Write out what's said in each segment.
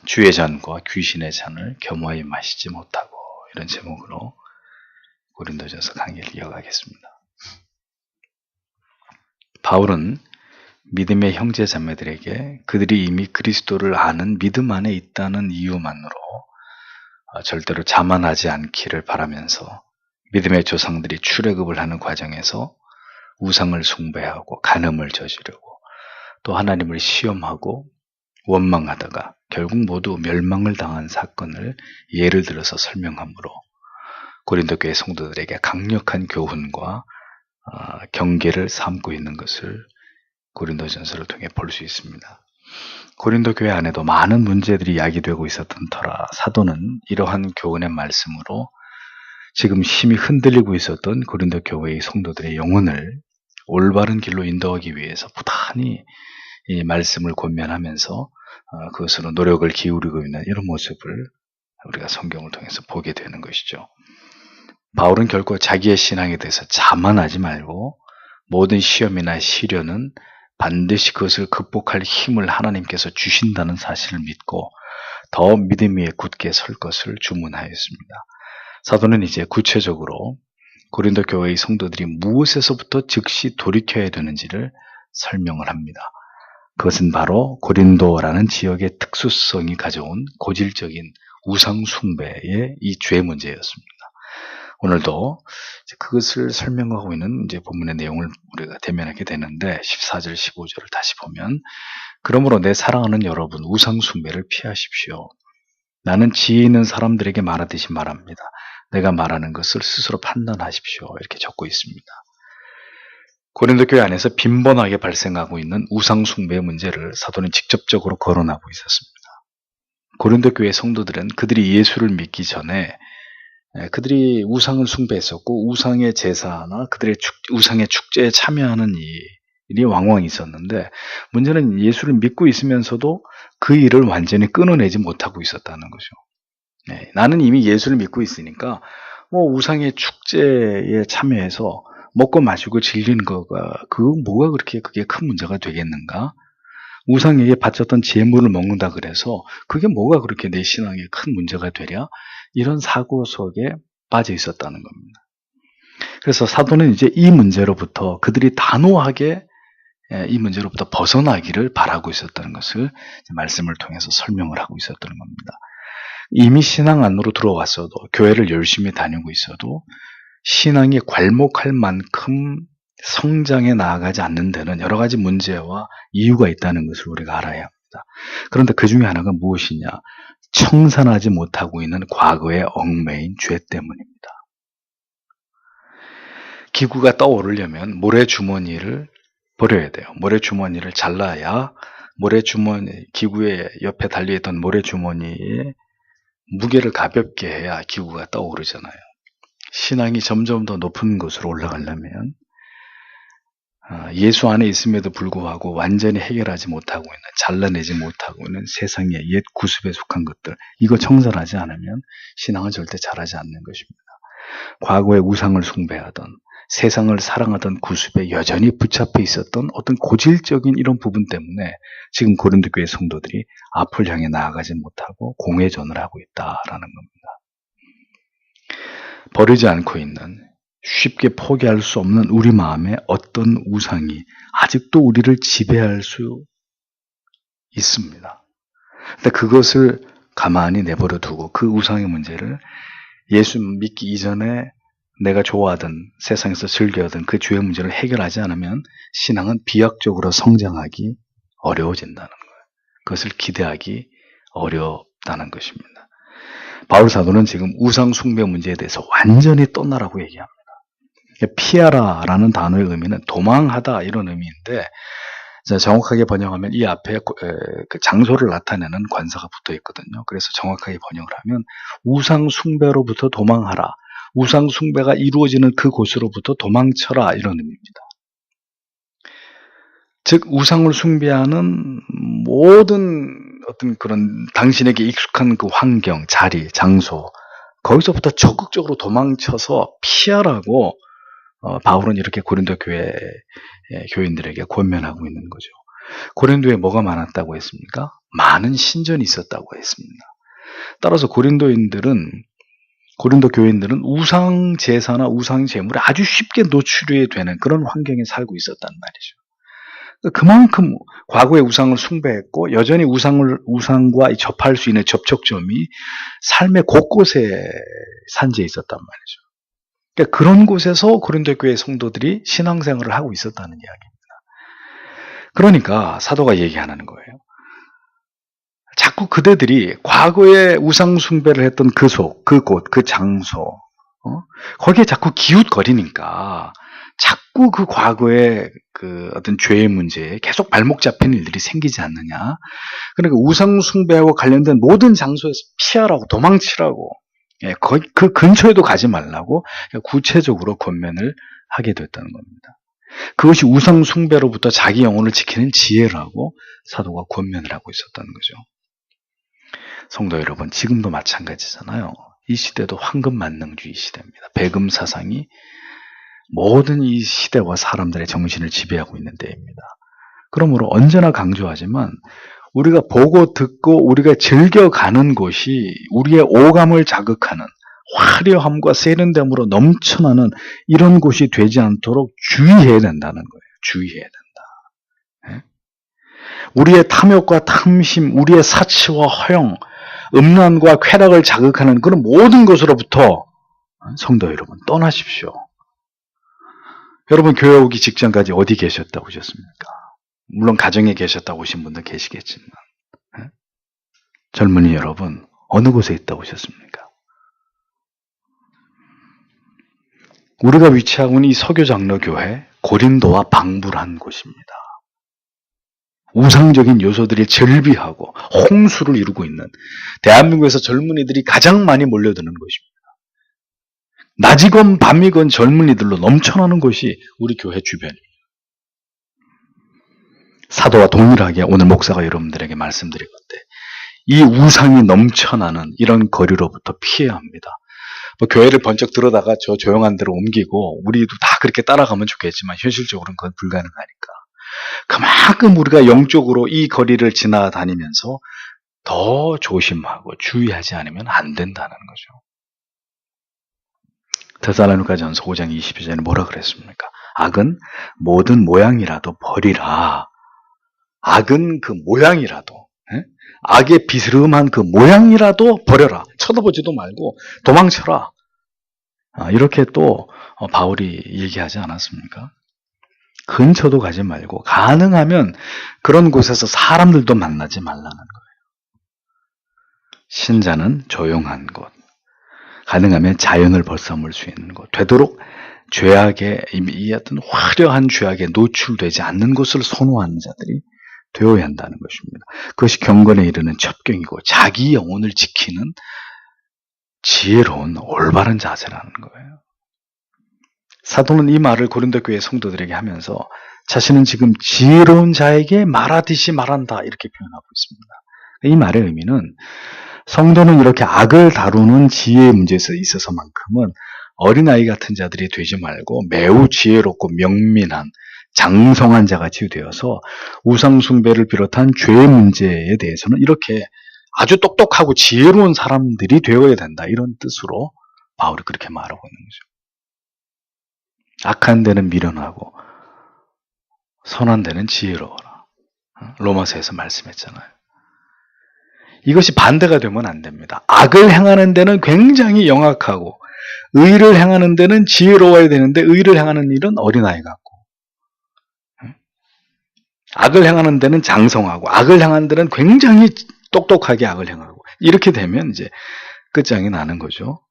주의 잔과 귀신의 잔을 겸허히 마시지 못하고, 이런 제목으로 고린도전서 강의를 이어가겠습니다. 바울은 믿음의 형제 자매들에게 그들이 이미 그리스도를 아는 믿음 안에 있다는 이유만으로 절대로 자만하지 않기를 바라면서, 믿음의 조상들이 출애굽을 하는 과정에서 우상을 숭배하고 간음을 저지르고 또 하나님을 시험하고 원망하다가 결국 모두 멸망을 당한 사건을 예를 들어서 설명하므로 고린도 교회 성도들에게 강력한 교훈과 경계를 삼고 있는 것을 고린도전서를 통해 볼 수 있습니다. 고린도 교회 안에도 많은 문제들이 야기되고 있었던 터라 사도는 이러한 교훈의 말씀으로 지금 심히 흔들리고 있었던 고린도 교회의 성도들의 영혼을 올바른 길로 인도하기 위해서 부단히 이 말씀을 권면하면서 그것으로 노력을 기울이고 있는 이런 모습을 우리가 성경을 통해서 보게 되는 것이죠. 바울은 결코 자기의 신앙에 대해서 자만하지 말고 모든 시험이나 시련은 반드시 그것을 극복할 힘을 하나님께서 주신다는 사실을 믿고 더 믿음 위에 굳게 설 것을 주문하였습니다. 사도는 이제 구체적으로 고린도 교회의 성도들이 무엇에서부터 즉시 돌이켜야 되는지를 설명을 합니다. 그것은 바로 고린도라는 지역의 특수성이 가져온 고질적인 우상 숭배의 이 죄 문제였습니다. 오늘도 그것을 설명하고 있는 이제 본문의 내용을 우리가 대면하게 되는데 14절, 15절을 다시 보면, 그러므로 내 사랑하는 여러분, 우상 숭배를 피하십시오. 나는 지혜 있는 사람들에게 말하듯이 말합니다. 내가 말하는 것을 스스로 판단하십시오. 이렇게 적고 있습니다. 고린도 교회 안에서 빈번하게 발생하고 있는 우상 숭배의 문제를 사도는 직접적으로 거론하고 있었습니다. 고린도 교회 성도들은 그들이 예수를 믿기 전에 그들이 우상을 숭배했었고 우상의 제사나 그들의 우상의 축제에 참여하는 일이 왕왕 있었는데, 문제는 예수를 믿고 있으면서도 그 일을 완전히 끊어내지 못하고 있었다는 거죠. 나는 이미 예수를 믿고 있으니까 우상의 축제에 참여해서 먹고 마시고 즐기는 거가 뭐가 그렇게 그게 큰 문제가 되겠는가? 우상에게 바쳤던 제물을 먹는다 그래서 그게 뭐가 그렇게 내 신앙에 큰 문제가 되랴? 이런 사고 속에 빠져 있었다는 겁니다. 그래서 사도는 이제 이 문제로부터 그들이 단호하게 이 문제로부터 벗어나기를 바라고 있었다는 것을 말씀을 통해서 설명을 하고 있었던 겁니다. 이미 신앙 안으로 들어왔어도, 교회를 열심히 다니고 있어도 신앙이 괄목할 만큼 성장해 나아가지 않는 데는 여러 가지 문제와 이유가 있다는 것을 우리가 알아야 합니다. 그런데 그 중에 하나가 무엇이냐? 청산하지 못하고 있는 과거의 얽매인 죄 때문입니다. 기구가 떠오르려면 모래주머니를 버려야 돼요. 모래주머니를 잘라야 기구의 옆에 달려있던 모래주머니의 무게를 가볍게 해야 기구가 떠오르잖아요. 신앙이 점점 더 높은 곳으로 올라가려면 예수 안에 있음에도 불구하고 완전히 해결하지 못하고 있는, 잘라내지 못하고 있는 세상의 옛 구습에 속한 것들, 이거 청산하지 않으면 신앙은 절대 잘하지 않는 것입니다. 과거에 우상을 숭배하던, 세상을 사랑하던 구습에 여전히 붙잡혀 있었던 어떤 고질적인 이런 부분 때문에 지금 고린도 교회 성도들이 앞을 향해 나아가지 못하고 공회전을 하고 있다라는 겁니다. 버리지 않고 있는, 쉽게 포기할 수 없는 우리 마음에 어떤 우상이 아직도 우리를 지배할 수 있습니다. 근데 그것을 가만히 내버려 두고 그 우상의 문제를 예수 믿기 이전에 내가 좋아하던, 세상에서 즐겨하던 그 죄의 문제를 해결하지 않으면 신앙은 비약적으로 성장하기 어려워진다는 거예요. 그것을 기대하기 어렵다는 것입니다. 바울 사도는 지금 우상 숭배 문제에 대해서 완전히 떠나라고 얘기합니다. 피하라라는 단어의 의미는 도망하다 이런 의미인데, 정확하게 번역하면 이 앞에 그 장소를 나타내는 관사가 붙어 있거든요. 그래서 정확하게 번역을 하면 우상 숭배로부터 도망하라, 우상 숭배가 이루어지는 그곳으로부터 도망쳐라, 이런 의미입니다. 즉 우상을 숭배하는 모든 어떤 그런 당신에게 익숙한 그 환경, 자리, 장소, 거기서부터 적극적으로 도망쳐서 피하라고 바울은 이렇게 고린도 교인들에게 권면하고 있는 거죠. 고린도에 뭐가 많았다고 했습니까? 많은 신전이 있었다고 했습니다. 따라서 고린도 교인들은 우상 제사나 우상 제물에 아주 쉽게 노출이 되는 그런 환경에 살고 있었단 말이죠. 그만큼 과거에 우상을 숭배했고 여전히 우상과 접할 수 있는 접촉점이 삶의 곳곳에 산재해 있었단 말이죠. 그러니까 그런 곳에서 고린도 교회 성도들이 신앙생활을 하고 있었다는 이야기입니다. 그러니까 사도가 얘기하는 거예요. 자꾸 그대들이 과거에 우상 숭배를 했던 그곳, 그 장소, 거기에 자꾸 기웃거리니까 자꾸 그 과거의 그 어떤 죄의 문제에 계속 발목 잡히는 일들이 생기지 않느냐. 그러니까 우상 숭배와 관련된 모든 장소에서 피하라고, 도망치라고, 그 근처에도 가지 말라고 구체적으로 권면을 하게 됐다는 겁니다. 그것이 우상 숭배로부터 자기 영혼을 지키는 지혜라고 사도가 권면을 하고 있었다는 거죠. 성도 여러분, 지금도 마찬가지잖아요. 이 시대도 황금만능주의 시대입니다. 배금 사상이 모든 이 시대와 사람들의 정신을 지배하고 있는 때입니다. 그러므로 언제나 강조하지만 우리가 보고 듣고 우리가 즐겨가는 곳이 우리의 오감을 자극하는 화려함과 세련됨으로 넘쳐나는 이런 곳이 되지 않도록 주의해야 된다는 거예요. 주의해야 된다. 우리의 탐욕과 탐심, 우리의 사치와 허영, 음란과 쾌락을 자극하는 그런 모든 것으로부터 성도 여러분 떠나십시오. 여러분 교회 오기 직전까지 어디 계셨다고 하셨습니까? 물론 가정에 계셨다고 하신 분도 계시겠지만 젊은이 여러분 어느 곳에 있다고 하셨습니까? 우리가 위치하고 있는 이 서교장로교회 고린도와 방불한 곳입니다. 우상적인 요소들이 절비하고 홍수를 이루고 있는 대한민국에서 젊은이들이 가장 많이 몰려드는 곳입니다. 낮이건 밤이건 젊은이들로 넘쳐나는 곳이 우리 교회 주변입니다. 사도와 동일하게 오늘 목사가 여러분들에게 말씀드린 건데 이 우상이 넘쳐나는 이런 거리로부터 피해야 합니다. 뭐 교회를 번쩍 들어다가 저 조용한 데로 옮기고 우리도 다 그렇게 따라가면 좋겠지만 현실적으로는 그건 불가능하니까 그만큼 우리가 영적으로 이 거리를 지나다니면서 더 조심하고 주의하지 않으면 안 된다는 거죠. 데살로니가전서 5장 22절에 뭐라 그랬습니까? 악은 모든 모양이라도 버리라. 악은 그 모양이라도, 악의 비스름한 그 모양이라도 버려라. 쳐다보지도 말고 도망쳐라. 이렇게 또 바울이 얘기하지 않았습니까? 근처도 가지 말고 가능하면 그런 곳에서 사람들도 만나지 말라는 거예요. 신자는 조용한 곳, 가능하면 자연을 벌삼을 수 있는 곳, 되도록 죄악에 이 어떤 화려한 죄악에 노출되지 않는 곳을 선호하는 자들이 되어야 한다는 것입니다. 그것이 경건에 이르는 첩경이고 자기 영혼을 지키는 지혜로운 올바른 자세라는 거예요. 사도는 이 말을 고린도 교회 성도들에게 하면서 자신은 지금 지혜로운 자에게 말하듯이 말한다 이렇게 표현하고 있습니다. 이 말의 의미는 성도는 이렇게 악을 다루는 지혜의 문제에 있어서만큼은 어린아이 같은 자들이 되지 말고 매우 지혜롭고 명민한 장성한 자같이 되어서 우상숭배를 비롯한 죄의 문제에 대해서는 이렇게 아주 똑똑하고 지혜로운 사람들이 되어야 된다. 이런 뜻으로 바울이 그렇게 말하고 있는 거죠. 악한 데는 미련하고 선한 데는 지혜로워라. 로마서에서 말씀했잖아요. 이것이 반대가 되면 안 됩니다. 악을 행하는 데는 굉장히 영악하고 의를 행하는 데는 지혜로워야 되는데 의를 행하는 일은 어린아이 같고 악을 행하는 데는 장성하고 악을 행하는 데는 굉장히 똑똑하게 악을 행하고 이렇게 되면 이제 끝장이 나는 거죠.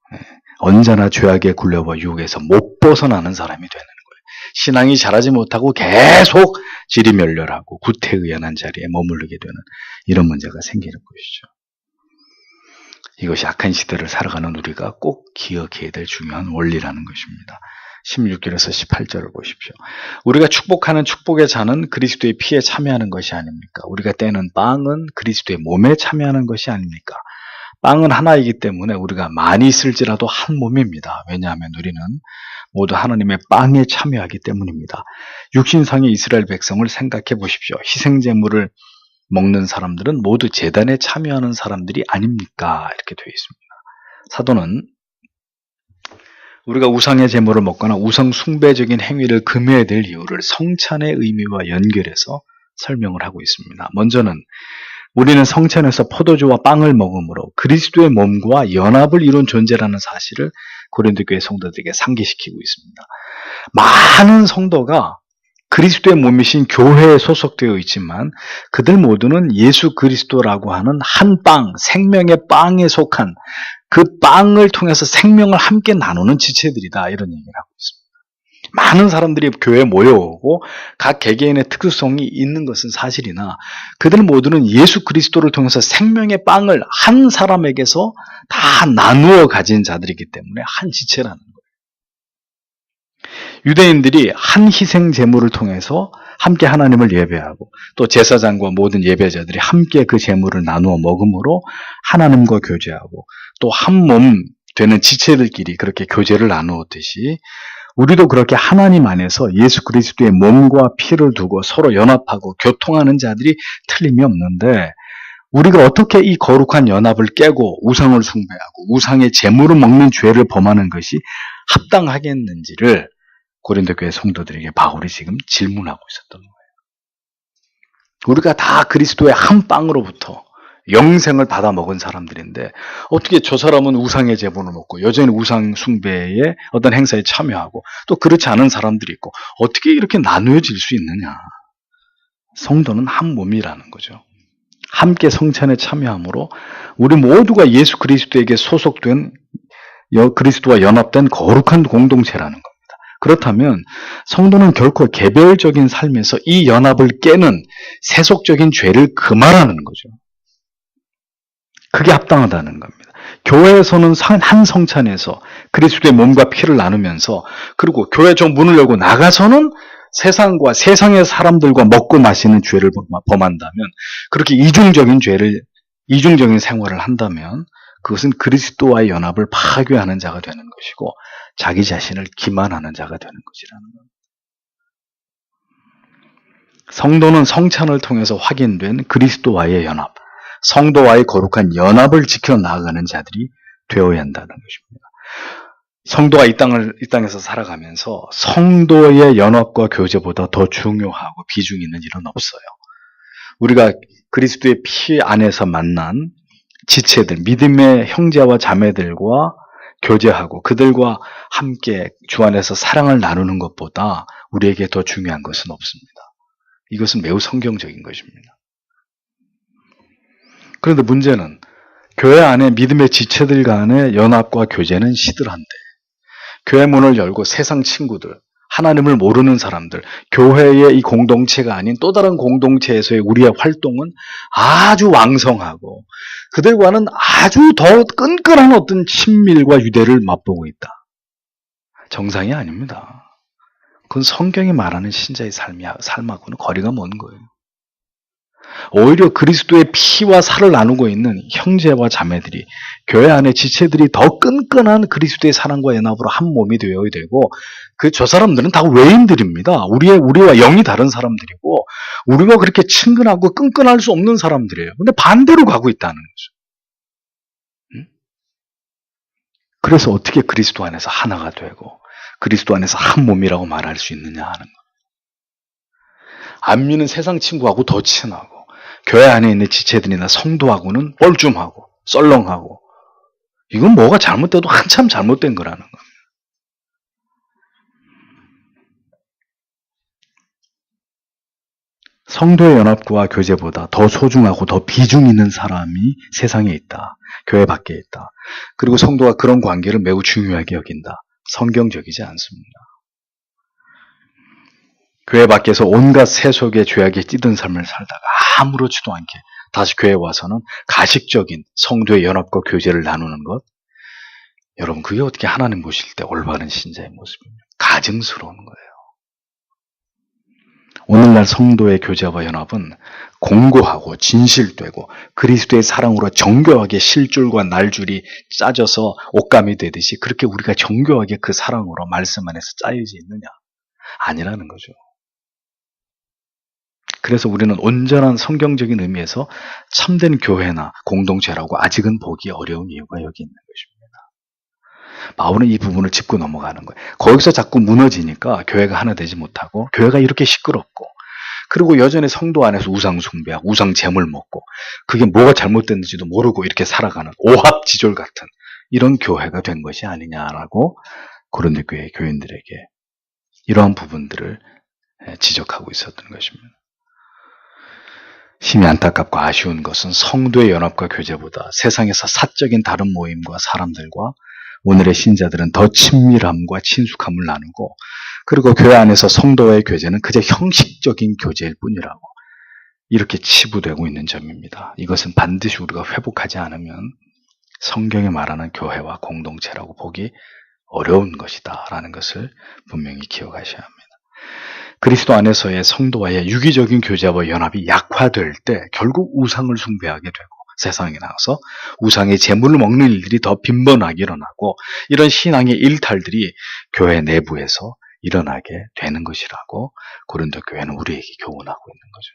언제나 죄악의 굴레와 유혹에서 못 벗어나는 사람이 되는 거예요. 신앙이 자라지 못하고 계속 지리멸렬하고 구태의연한 자리에 머무르게 되는 이런 문제가 생기는 것이죠. 이것이 악한 시대를 살아가는 우리가 꼭 기억해야 될 중요한 원리라는 것입니다. 16절에서 18절을 보십시오. 우리가 축복하는 축복의 잔은 그리스도의 피에 참여하는 것이 아닙니까? 우리가 떼는 빵은 그리스도의 몸에 참여하는 것이 아닙니까? 빵은 하나이기 때문에 우리가 많이 쓸지라도 한 몸입니다. 왜냐하면 우리는 모두 하나님의 빵에 참여하기 때문입니다. 육신상의 이스라엘 백성을 생각해 보십시오. 희생제물을 먹는 사람들은 모두 제단에 참여하는 사람들이 아닙니까? 이렇게 되어 있습니다. 사도는 우리가 우상의 제물을 먹거나 우상 숭배적인 행위를 금해야 될 이유를 성찬의 의미와 연결해서 설명을 하고 있습니다. 먼저는 우리는 성찬에서 포도주와 빵을 먹음으로 그리스도의 몸과 연합을 이룬 존재라는 사실을 고린도 교회 성도들에게 상기시키고 있습니다. 많은 성도가 그리스도의 몸이신 교회에 소속되어 있지만 그들 모두는 예수 그리스도라고 하는 한 빵, 생명의 빵에 속한 그 빵을 통해서 생명을 함께 나누는 지체들이다, 이런 얘기를 하고 있습니다. 많은 사람들이 교회에 모여오고 각 개개인의 특수성이 있는 것은 사실이나 그들 모두는 예수 그리스도를 통해서 생명의 빵을 한 사람에게서 다 나누어 가진 자들이기 때문에 한 지체라는 거예요. 유대인들이 한 희생 제물을 통해서 함께 하나님을 예배하고 또 제사장과 모든 예배자들이 함께 그 제물을 나누어 먹음으로 하나님과 교제하고 또 한 몸 되는 지체들끼리 그렇게 교제를 나누었듯이 우리도 그렇게 하나님 안에서 예수 그리스도의 몸과 피를 두고 서로 연합하고 교통하는 자들이 틀림이 없는데 우리가 어떻게 이 거룩한 연합을 깨고 우상을 숭배하고 우상의 제물을 먹는 죄를 범하는 것이 합당하겠는지를 고린도 교회 성도들에게 바울이 지금 질문하고 있었던 거예요. 우리가 다 그리스도의 한 빵으로부터 영생을 받아 먹은 사람들인데 어떻게 저 사람은 우상의 제물을 먹고 여전히 우상 숭배의 어떤 행사에 참여하고 또 그렇지 않은 사람들이 있고 어떻게 이렇게 나누어질 수 있느냐. 성도는 한 몸이라는 거죠. 함께 성찬에 참여함으로 우리 모두가 예수 그리스도에게 소속된 그리스도와 연합된 거룩한 공동체라는 겁니다. 그렇다면 성도는 결코 개별적인 삶에서 이 연합을 깨는 세속적인 죄를 금하라는 거죠. 그게 합당하다는 겁니다. 교회에서는 한 성찬에서 그리스도의 몸과 피를 나누면서 그리고 교회 저 문을 열고 나가서는 세상과 세상의 사람들과 먹고 마시는 죄를 범한다면 그렇게 이중적인 생활을 한다면 그것은 그리스도와의 연합을 파괴하는 자가 되는 것이고 자기 자신을 기만하는 자가 되는 것이라는 겁니다. 성도는 성찬을 통해서 확인된 그리스도와의 연합, 성도와의 거룩한 연합을 지켜나가는 자들이 되어야 한다는 것입니다. 성도가 이 땅에서 살아가면서 성도의 연합과 교제보다 더 중요하고 비중 있는 일은 없어요. 우리가 그리스도의 피 안에서 만난 지체들, 믿음의 형제와 자매들과 교제하고 그들과 함께 주 안에서 사랑을 나누는 것보다 우리에게 더 중요한 것은 없습니다. 이것은 매우 성경적인 것입니다. 그런데 문제는 교회 안에 믿음의 지체들 간의 연합과 교제는 시들한데 교회 문을 열고 세상 친구들, 하나님을 모르는 사람들, 교회의 이 공동체가 아닌 또 다른 공동체에서의 우리의 활동은 아주 왕성하고 그들과는 아주 더 끈끈한 어떤 친밀과 유대를 맛보고 있다. 정상이 아닙니다. 그건 성경이 말하는 신자의 삶하고는 거리가 먼 거예요. 오히려 그리스도의 피와 살을 나누고 있는 형제와 자매들이 교회 안에 지체들이 더 끈끈한 그리스도의 사랑과 연합으로 한 몸이 되어야 되고 저 사람들은 다 외인들입니다. 우리와 영이 다른 사람들이고 우리가 그렇게 친근하고 끈끈할 수 없는 사람들이에요. 근데 반대로 가고 있다는 거죠. 그래서 어떻게 그리스도 안에서 하나가 되고 그리스도 안에서 한 몸이라고 말할 수 있느냐 하는 거예요. 안 믿는 세상 친구하고 더 친하고 교회 안에 있는 지체들이나 성도하고는 뻘쭘하고 썰렁하고 이건 뭐가 잘못돼도 한참 잘못된 거라는 겁니다. 성도의 연합과 교제보다 더 소중하고 더 비중 있는 사람이 세상에 있다. 교회 밖에 있다. 그리고 성도가 그런 관계를 매우 중요하게 여긴다. 성경적이지 않습니다. 교회 밖에서 온갖 세속의 죄악에 찌든 삶을 살다가 아무렇지도 않게 다시 교회에 와서는 가식적인 성도의 연합과 교제를 나누는 것. 여러분 그게 어떻게 하나님 보실 때 올바른 신자의 모습입니까? 가증스러운 거예요. 오늘날 성도의 교제와 연합은 공고하고 진실되고 그리스도의 사랑으로 정교하게 실줄과 날줄이 짜져서 옷감이 되듯이 그렇게 우리가 정교하게 그 사랑으로 말씀 안에서 짜여져 있느냐? 아니라는 거죠. 그래서 우리는 온전한 성경적인 의미에서 참된 교회나 공동체라고 아직은 보기 어려운 이유가 여기 있는 것입니다. 바울은 이 부분을 짚고 넘어가는 거예요. 거기서 자꾸 무너지니까 교회가 하나 되지 못하고 교회가 이렇게 시끄럽고, 그리고 여전히 성도 안에서 우상 숭배하고 우상 제물 먹고, 그게 뭐가 잘못됐는지도 모르고 이렇게 살아가는 오합지졸 같은 이런 교회가 된 것이 아니냐라고 고린도 교회 교인들에게 이러한 부분들을 지적하고 있었던 것입니다. 심히 안타깝고 아쉬운 것은 성도의 연합과 교제보다 세상에서 사적인 다른 모임과 사람들과 오늘의 신자들은 더 친밀함과 친숙함을 나누고, 그리고 교회 안에서 성도와의 교제는 그저 형식적인 교제일 뿐이라고 이렇게 치부되고 있는 점입니다. 이것은 반드시 우리가 회복하지 않으면 성경이 말하는 교회와 공동체라고 보기 어려운 것이다 라는 것을 분명히 기억하셔야 합니다. 그리스도 안에서의 성도와의 유기적인 교제와 연합이 약화될 때 결국 우상을 숭배하게 되고 세상에 나가서 우상의 제물을 먹는 일들이 더 빈번하게 일어나고, 이런 신앙의 일탈들이 교회 내부에서 일어나게 되는 것이라고 고린도 교회는 우리에게 교훈하고 있는 거죠.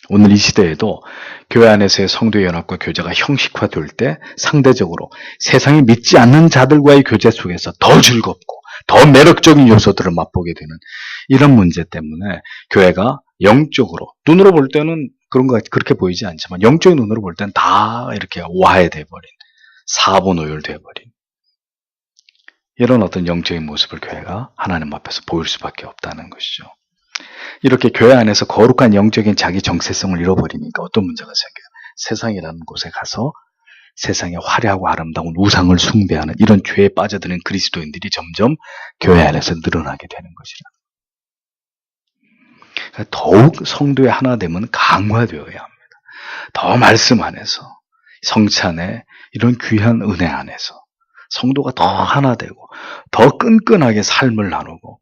오늘 이 시대에도 교회 안에서의 성도의 연합과 교제가 형식화될 때 상대적으로 세상이 믿지 않는 자들과의 교제 속에서 더 즐겁고 더 매력적인 요소들을 맛보게 되는 이런 문제 때문에 교회가 영적으로, 눈으로 볼 때는 그런 거 그렇게 보이지 않지만 영적인 눈으로 볼 때는 다 이렇게 와해돼버린, 사분오열돼버린 이런 어떤 영적인 모습을 교회가 하나님 앞에서 보일 수밖에 없다는 것이죠. 이렇게 교회 안에서 거룩한 영적인 자기 정체성을 잃어버리니까 어떤 문제가 생겨요? 세상이라는 곳에 가서 세상의 화려하고 아름다운 우상을 숭배하는 이런 죄에 빠져드는 그리스도인들이 점점 교회 안에서 늘어나게 되는 것이라. 더욱 성도의 하나됨은 강화되어야 합니다. 더 말씀 안에서, 성찬의 이런 귀한 은혜 안에서 성도가 더 하나되고 더 끈끈하게 삶을 나누고,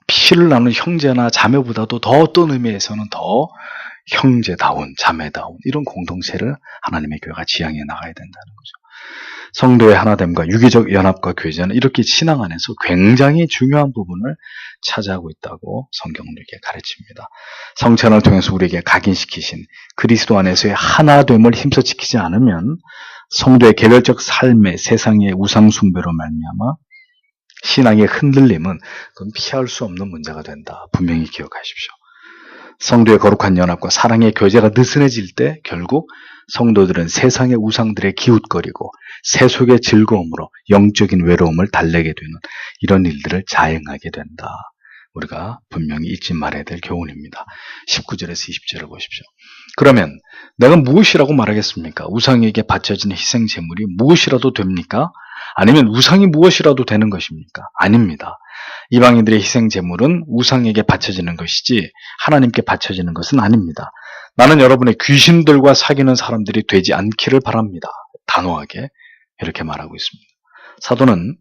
피를 나누는 형제나 자매보다도 더 어떤 의미에서는 더 형제다운, 자매다운 이런 공동체를 하나님의 교회가 지향해 나가야 된다는 거죠. 성도의 하나됨과 유기적 연합과 교제는 이렇게 신앙 안에서 굉장히 중요한 부분을 차지하고 있다고 성경은 이렇게 가르칩니다. 성찬을 통해서 우리에게 각인시키신 그리스도 안에서의 하나됨을 힘써 지키지 않으면 성도의 개별적 삶에 세상의 우상 숭배로 말미암아 신앙의 흔들림은 그건 피할 수 없는 문제가 된다. 분명히 기억하십시오. 성도의 거룩한 연합과 사랑의 교제가 느슨해질 때 결국 성도들은 세상의 우상들에 기웃거리고 세속의 즐거움으로 영적인 외로움을 달래게 되는 이런 일들을 자행하게 된다. 우리가 분명히 잊지 말아야 될 교훈입니다. 19절에서 20절을 보십시오. 그러면 내가 무엇이라고 말하겠습니까? 우상에게 바쳐진 희생 제물이 무엇이라도 됩니까? 아니면 우상이 무엇이라도 되는 것입니까? 아닙니다. 이방인들의 희생 제물은 우상에게 바쳐지는 것이지 하나님께 바쳐지는 것은 아닙니다. 나는 여러분의 귀신들과 사귀는 사람들이 되지 않기를 바랍니다. 단호하게 이렇게 말하고 있습니다. 사도는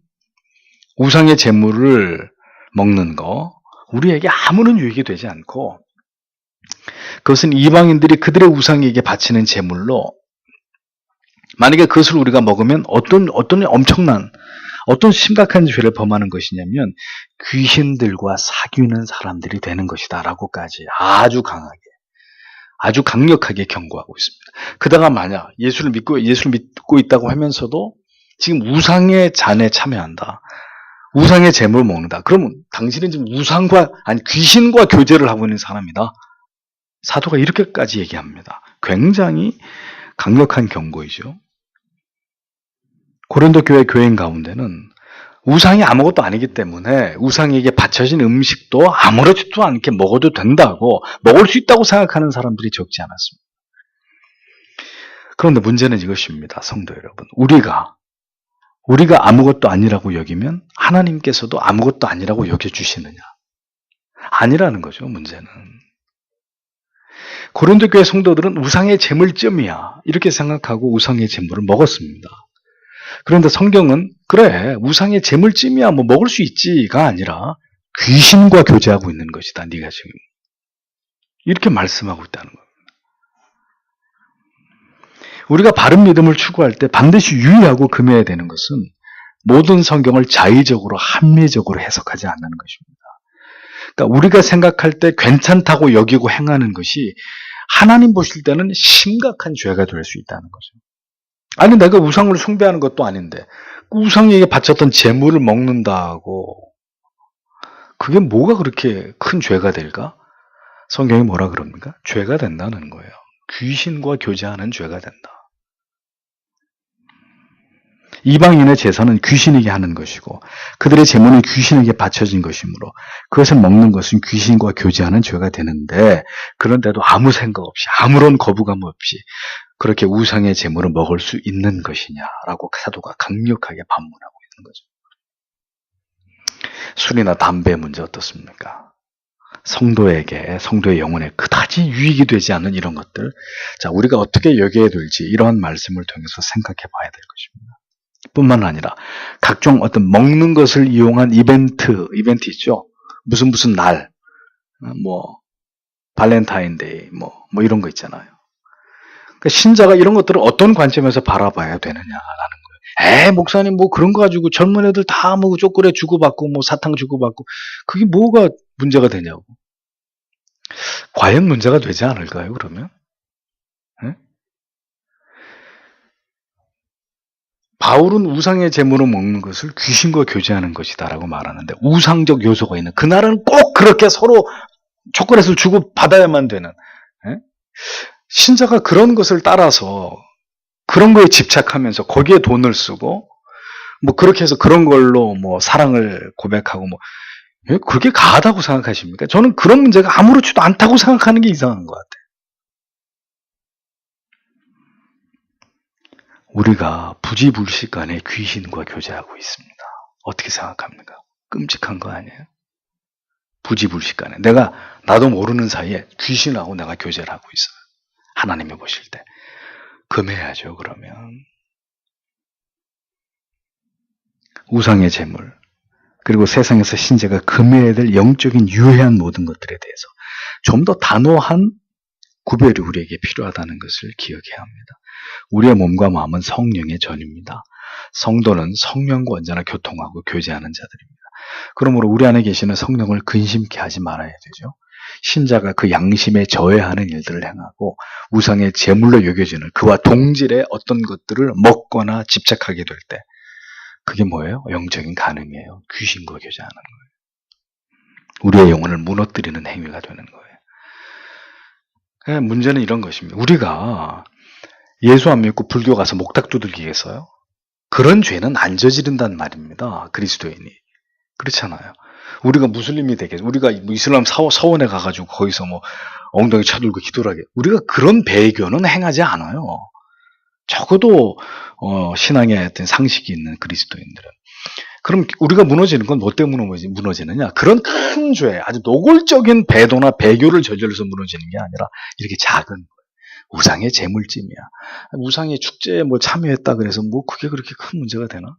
우상의 제물을 먹는 거 우리에게 아무런 유익이 되지 않고, 그것은 이방인들이 그들의 우상에게 바치는 제물로, 만약에 그것을 우리가 먹으면 어떤 엄청난, 어떤 심각한 죄를 범하는 것이냐면 귀신들과 사귀는 사람들이 되는 것이다 라고까지 아주 강하게, 아주 강력하게 경고하고 있습니다. 그다가 만약 예수를 믿고 있다고 하면서도 지금 우상의 잔에 참여한다, 우상의 제물을 먹는다, 그러면 당신은 지금 귀신과 교제를 하고 있는 사람이다. 사도가 이렇게까지 얘기합니다. 굉장히 강력한 경고이죠. 고린도 교회 교인 가운데는 우상이 아무것도 아니기 때문에 우상에게 바쳐진 음식도 아무렇지도 않게 먹어도 된다고, 먹을 수 있다고 생각하는 사람들이 적지 않았습니다. 그런데 문제는 이것입니다. 성도 여러분, 우리가 아무것도 아니라고 여기면 하나님께서도 아무것도 아니라고 여겨주시느냐? 아니라는 거죠. 문제는 고린도 교회 성도들은 우상의 제물쯤이야 이렇게 생각하고 우상의 제물을 먹었습니다. 그런데 성경은 그래, 우상의 제물쯤이야 뭐 먹을 수 있지가 아니라 귀신과 교제하고 있는 것이다. 네가 지금 이렇게 말씀하고 있다는 겁니다. 우리가 바른 믿음을 추구할 때 반드시 유의하고 금해야 되는 것은 모든 성경을 자의적으로 합리적으로 해석하지 않는 것입니다. 그러니까 우리가 생각할 때 괜찮다고 여기고 행하는 것이 하나님 보실 때는 심각한 죄가 될 수 있다는 거죠. 아니 내가 우상을 숭배하는 것도 아닌데 우상에게 바쳤던 제물을 먹는다고 그게 뭐가 그렇게 큰 죄가 될까? 성경이 뭐라 그럽니까? 죄가 된다는 거예요. 귀신과 교제하는 죄가 된다. 이방인의 제사는 귀신에게 하는 것이고 그들의 제물은 귀신에게 바쳐진 것이므로 그것을 먹는 것은 귀신과 교제하는 죄가 되는데 그런데도 아무 생각 없이 아무런 거부감 없이 그렇게 우상의 제물을 먹을 수 있는 것이냐라고 사도가 강력하게 반문하고 있는 거죠. 술이나 담배 문제 어떻습니까? 성도에게, 성도의 영혼에 그다지 유익이 되지 않는 이런 것들, 자, 우리가 어떻게 여겨야 될지 이러한 말씀을 통해서 생각해 봐야 될 것입니다. 뿐만 아니라 각종 어떤 먹는 것을 이용한 이벤트 있죠? 무슨 날, 발렌타인데이, 이런 거 있잖아요. 그러니까 신자가 이런 것들을 어떤 관점에서 바라봐야 되느냐라는 거예요. 목사님 그런 거 가지고 젊은 애들 다 쪼꼬레 주고받고 사탕 주고받고 그게 뭐가 문제가 되냐고. 과연 문제가 되지 않을까요, 그러면? 네? 바울은 우상의 제물을 먹는 것을 귀신과 교제하는 것이다라고 말하는데 우상적 요소가 있는 그날은 꼭 그렇게 서로 초콜릿을 주고 받아야만 되는 신자가 그런 것을 따라서 그런 거에 집착하면서 거기에 돈을 쓰고 그렇게 해서 그런 걸로 사랑을 고백하고 그렇게 가하다고 생각하십니까? 저는 그런 문제가 아무렇지도 않다고 생각하는 게 이상한 것 같아요. 우리가 부지불식간에 귀신과 교제하고 있습니다. 어떻게 생각합니까? 끔찍한 거 아니에요? 부지불식간에 나도 모르는 사이에 귀신하고 내가 교제를 하고 있어요. 하나님이 보실 때 금해야죠. 그러면 우상의 제물 그리고 세상에서 신자가 금해야 될 영적인 유해한 모든 것들에 대해서 좀 더 단호한 구별이 우리에게 필요하다는 것을 기억해야 합니다. 우리의 몸과 마음은 성령의 전입니다. 성도는 성령과 언제나 교통하고 교제하는 자들입니다. 그러므로 우리 안에 계시는 성령을 근심케 하지 말아야 되죠. 신자가 그 양심에 저해하는 일들을 행하고 우상의 제물로 여겨지는 그와 동질의 어떤 것들을 먹거나 집착하게 될 때 그게 뭐예요? 영적인 간음이에요. 귀신과 교제하는 거예요. 우리의 영혼을 무너뜨리는 행위가 되는 거예요. 문제는 이런 것입니다. 우리가 예수 안 믿고 불교 가서 목탁 두들기겠어요? 그런 죄는 안 저지른단 말입니다. 그리스도인이. 그렇잖아요. 우리가 무슬림이 되겠어요. 우리가 이슬람 사원에 가가지고 거기서 엉덩이 쳐들고 기도를 하게. 우리가 그런 배교는 행하지 않아요. 적어도 신앙의 어떤 상식이 있는 그리스도인들은. 그럼 우리가 무너지는 건 뭐 때문에 무너지느냐? 그런 큰 죄, 아주 노골적인 배도나 배교를 저질러서 무너지는 게 아니라 이렇게 작은 거예요. 우상의 제물찜이야. 우상의 축제에 참여했다 그래서 그게 그렇게 큰 문제가 되나?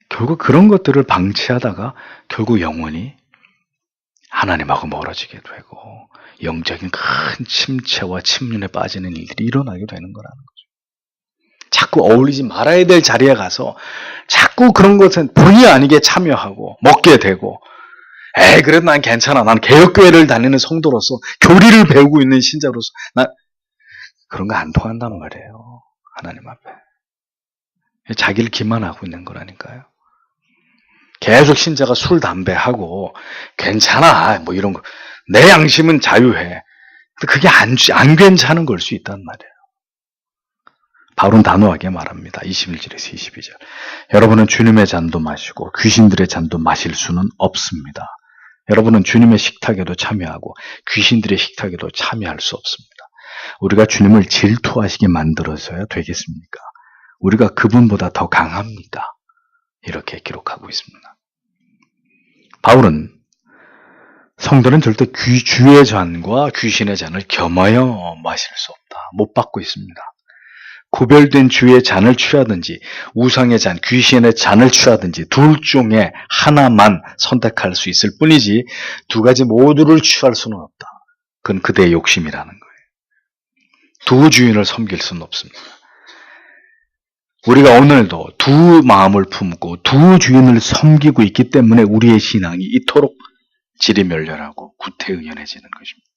결국 그런 것들을 방치하다가 결국 영혼이 하나님하고 멀어지게 되고 영적인 큰 침체와 침륜에 빠지는 일들이 일어나게 되는 거라는 거죠. 자꾸 어울리지 말아야 될 자리에 가서 자꾸 그런 것은 본의 아니게 참여하고 먹게 되고 그래도 난 괜찮아. 난 개혁교회를 다니는 성도로서 교리를 배우고 있는 신자로서 난 그런 거 안 통한단 말이에요. 하나님 앞에. 자기를 기만하고 있는 거라니까요. 계속 신자가 술, 담배하고 괜찮아. 이런 거. 내 양심은 자유해. 근데 그게 안 괜찮은 걸 수 있단 말이에요. 바울은 단호하게 말합니다. 21절에서 22절. 여러분은 주님의 잔도 마시고 귀신들의 잔도 마실 수는 없습니다. 여러분은 주님의 식탁에도 참여하고 귀신들의 식탁에도 참여할 수 없습니다. 우리가 주님을 질투하시게 만들어서야 되겠습니까? 우리가 그분보다 더 강합니다. 이렇게 기록하고 있습니다. 바울은 성도는 절대 주의 잔과 귀신의 잔을 겸하여 마실 수 없다. 못 받고 있습니다. 구별된 주의 잔을 취하든지 우상의 잔, 귀신의 잔을 취하든지 둘 중에 하나만 선택할 수 있을 뿐이지 두 가지 모두를 취할 수는 없다. 그건 그대의 욕심이라는 거예요. 두 주인을 섬길 수는 없습니다. 우리가 오늘도 두 마음을 품고 두 주인을 섬기고 있기 때문에 우리의 신앙이 이토록 질이 멸렬하고 구태의연해지는 것입니다.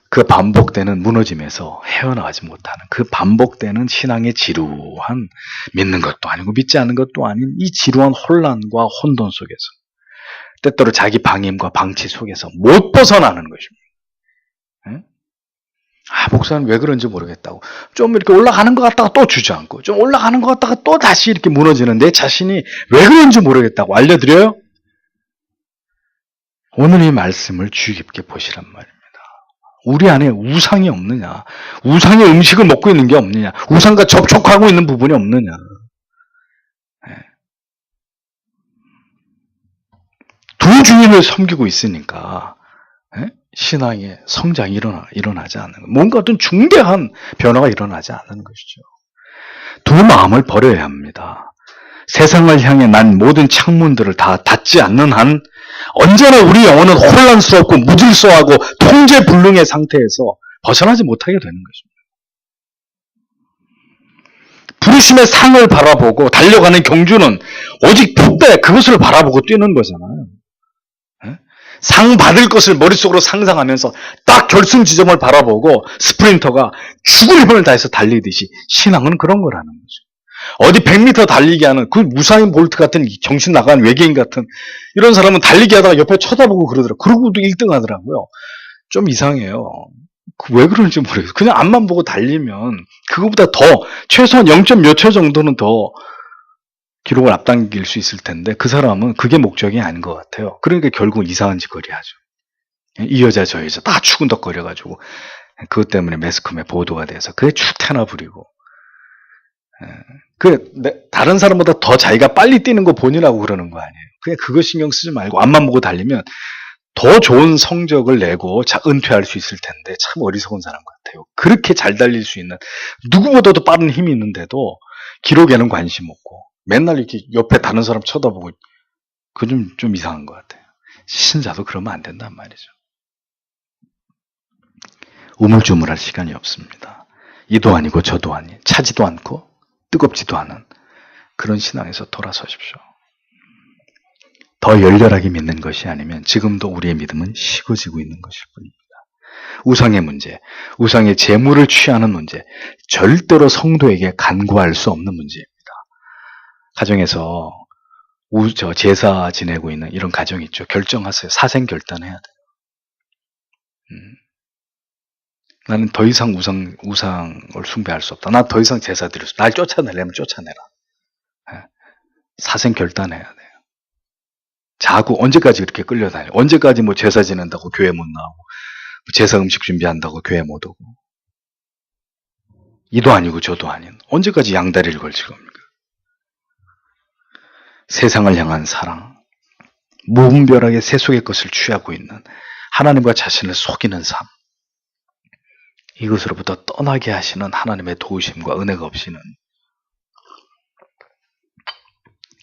그 반복되는 무너짐에서 헤어나가지 못하는 그 반복되는 신앙의 지루한, 믿는 것도 아니고 믿지 않는 것도 아닌 이 지루한 혼란과 혼돈 속에서, 때때로 자기 방임과 방치 속에서 못 벗어나는 것입니다. 목사는 왜 그런지 모르겠다고. 좀 이렇게 올라가는 것 같다가 또 주저앉고, 좀 올라가는 것 같다가 또 다시 이렇게 무너지는 내 자신이 왜 그런지 모르겠다고 알려드려요? 오늘 이 말씀을 주의 깊게 보시란 말입니다. 우리 안에 우상이 없느냐? 우상의 음식을 먹고 있는 게 없느냐? 우상과 접촉하고 있는 부분이 없느냐? 두 주인을 섬기고 있으니까 신앙의 성장이 일어나지 않는 것, 뭔가 어떤 중대한 변화가 일어나지 않는 것이죠. 두 마음을 버려야 합니다. 세상을 향해 난 모든 창문들을 다 닫지 않는 한 언제나 우리 영혼은 혼란스럽고 무질서하고 통제불능의 상태에서 벗어나지 못하게 되는 것입니다. 부르심의 상을 바라보고 달려가는 경주는 오직 풋대 그것을 바라보고 뛰는 거잖아요. 상 받을 것을 머릿속으로 상상하면서 딱 결승 지점을 바라보고 스프린터가 죽을 힘을 다해서 달리듯이 신앙은 그런 거라는 거죠. 어디 100m 달리기 하는 그 우사인 볼트 같은 정신 나간 외계인 같은 이런 사람은 달리기 하다가 옆에 쳐다보고 그러더라고요. 그러고도 1등 하더라고요. 좀 이상해요. 왜 그런지 모르겠어요. 그냥 앞만 보고 달리면 그거보다 더 최소한 0. 몇 초 정도는 더 기록을 앞당길 수 있을 텐데 그 사람은 그게 목적이 아닌 것 같아요. 그러니까 결국 이상한 짓거리 하죠. 이 여자 저 여자 다 추근덕거려가지고 그것 때문에 매스컴에 보도가 돼서 그게 축태나 부리고 다른 사람보다 더 자기가 빨리 뛰는 거 본인하고 그러는 거 아니에요. 그냥 그거 신경 쓰지 말고 앞만 보고 달리면 더 좋은 성적을 내고 은퇴할 수 있을 텐데 참 어리석은 사람 같아요. 그렇게 잘 달릴 수 있는 누구보다도 빠른 힘이 있는데도 기록에는 관심 없고 맨날 이렇게 옆에 다른 사람 쳐다보고 그건 좀 이상한 것 같아요. 신자도 그러면 안 된단 말이죠. 우물쭈물할 시간이 없습니다. 이도 아니고 저도 아닌 차지도 않고 뜨겁지도 않은 그런 신앙에서 돌아서십시오. 더 열렬하게 믿는 것이 아니면 지금도 우리의 믿음은 식어지고 있는 것일 뿐입니다. 우상의 문제, 우상의 재물을 취하는 문제, 절대로 성도에게 간구할 수 없는 문제입니다. 가정에서 제사 지내고 있는 이런 가정 있죠. 결정하세요. 사생 결단해야 돼요. 나는 더 이상 우상을 숭배할 수 없다. 나 더 이상 제사 드릴 수 없다. 날 쫓아내려면 쫓아내라. 사생 결단해야 돼요. 자꾸 언제까지 이렇게 끌려다녀? 언제까지 제사 지낸다고 교회 못 나오고 제사 음식 준비한다고 교회 못 오고 이도 아니고 저도 아닌 언제까지 양다리를 걸칠 겁니까? 세상을 향한 사랑, 무분별하게 세속의 것을 취하고 있는 하나님과 자신을 속이는 삶, 이것으로부터 떠나게 하시는 하나님의 도우심과 은혜가 없이는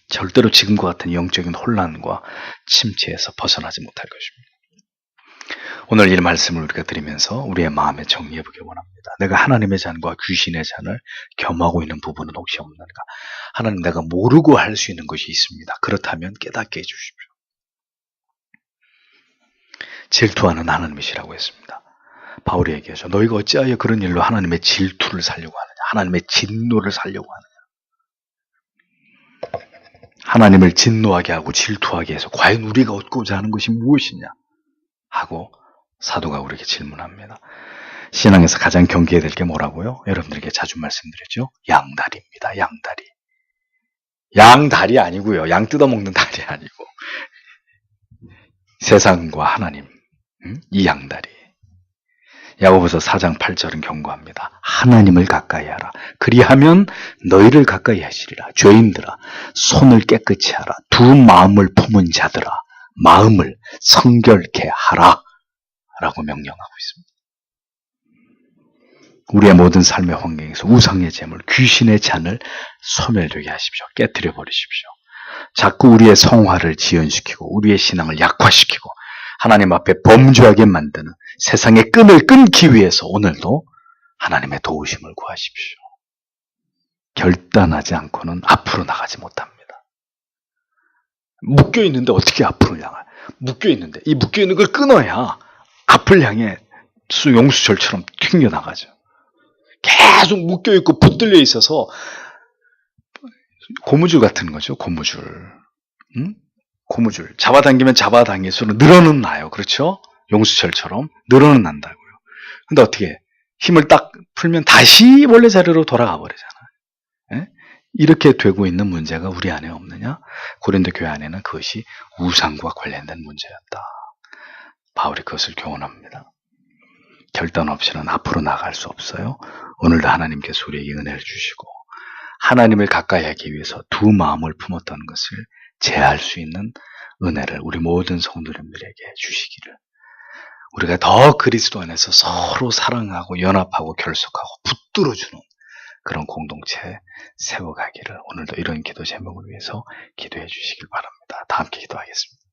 절대로 지금과 같은 영적인 혼란과 침체에서 벗어나지 못할 것입니다. 오늘 이 말씀을 우리가 드리면서 우리의 마음에 정리해 보기 원합니다. 내가 하나님의 잔과 귀신의 잔을 겸하고 있는 부분은 혹시 없는가? 하나님, 내가 모르고 할 수 있는 것이 있습니다. 그렇다면 깨닫게 해주십시오. 질투하는 하나님이시라고 했습니다. 바울이 얘기하죠. 너희가 어찌하여 그런 일로 하나님의 질투를 살려고 하느냐? 하나님의 진노를 살려고 하느냐? 하나님을 진노하게 하고 질투하게 해서 과연 우리가 얻고자 하는 것이 무엇이냐? 하고 사도가 우리에게 질문합니다. 신앙에서 가장 경계해야 될 게 뭐라고요? 여러분들에게 자주 말씀드렸죠? 양다리입니다. 양다리. 양다리 아니고요. 양 뜯어먹는 다리 아니고 세상과 하나님, 이 양다리. 야고보서 4장 8절은 경고합니다. 하나님을 가까이 하라. 그리하면 너희를 가까이 하시리라. 죄인들아, 손을 깨끗이 하라. 두 마음을 품은 자들아, 마음을 성결케 하라. 라고 명령하고 있습니다. 우리의 모든 삶의 환경에서 우상의 재물, 귀신의 잔을 소멸되게 하십시오. 깨뜨려 버리십시오. 자꾸 우리의 성화를 지연시키고 우리의 신앙을 약화시키고 하나님 앞에 범죄하게 만드는 세상의 끈을 끊기 위해서 오늘도 하나님의 도우심을 구하십시오. 결단하지 않고는 앞으로 나가지 못합니다. 묶여있는데 어떻게 앞으로 향해? 묶여있는데 이 묶여있는 걸 끊어야 앞을 향해 용수철처럼 튕겨나가죠. 계속 묶여있고 붙들려 있어서 고무줄 같은 거죠. 고무줄. 고무줄. 잡아당기면 잡아당길수록 늘어는 나요. 그렇죠? 용수철처럼 늘어는 난다고요. 근데 어떻게 힘을 딱 풀면 다시 원래 자리로 돌아가 버리잖아요. 예? 이렇게 되고 있는 문제가 우리 안에 없느냐? 고린도 교회 안에는 그것이 우상과 관련된 문제였다. 바울이 그것을 교훈합니다. 결단 없이는 앞으로 나갈 수 없어요. 오늘도 하나님께서 우리에게 은혜를 주시고 하나님을 가까이 하기 위해서 두 마음을 품었던 것을 제할 수 있는 은혜를 우리 모든 성도님들에게 주시기를, 우리가 더 그리스도 안에서 서로 사랑하고 연합하고 결속하고 붙들어주는 그런 공동체 세워가기를 오늘도 이런 기도 제목을 위해서 기도해 주시길 바랍니다. 다 함께 기도하겠습니다.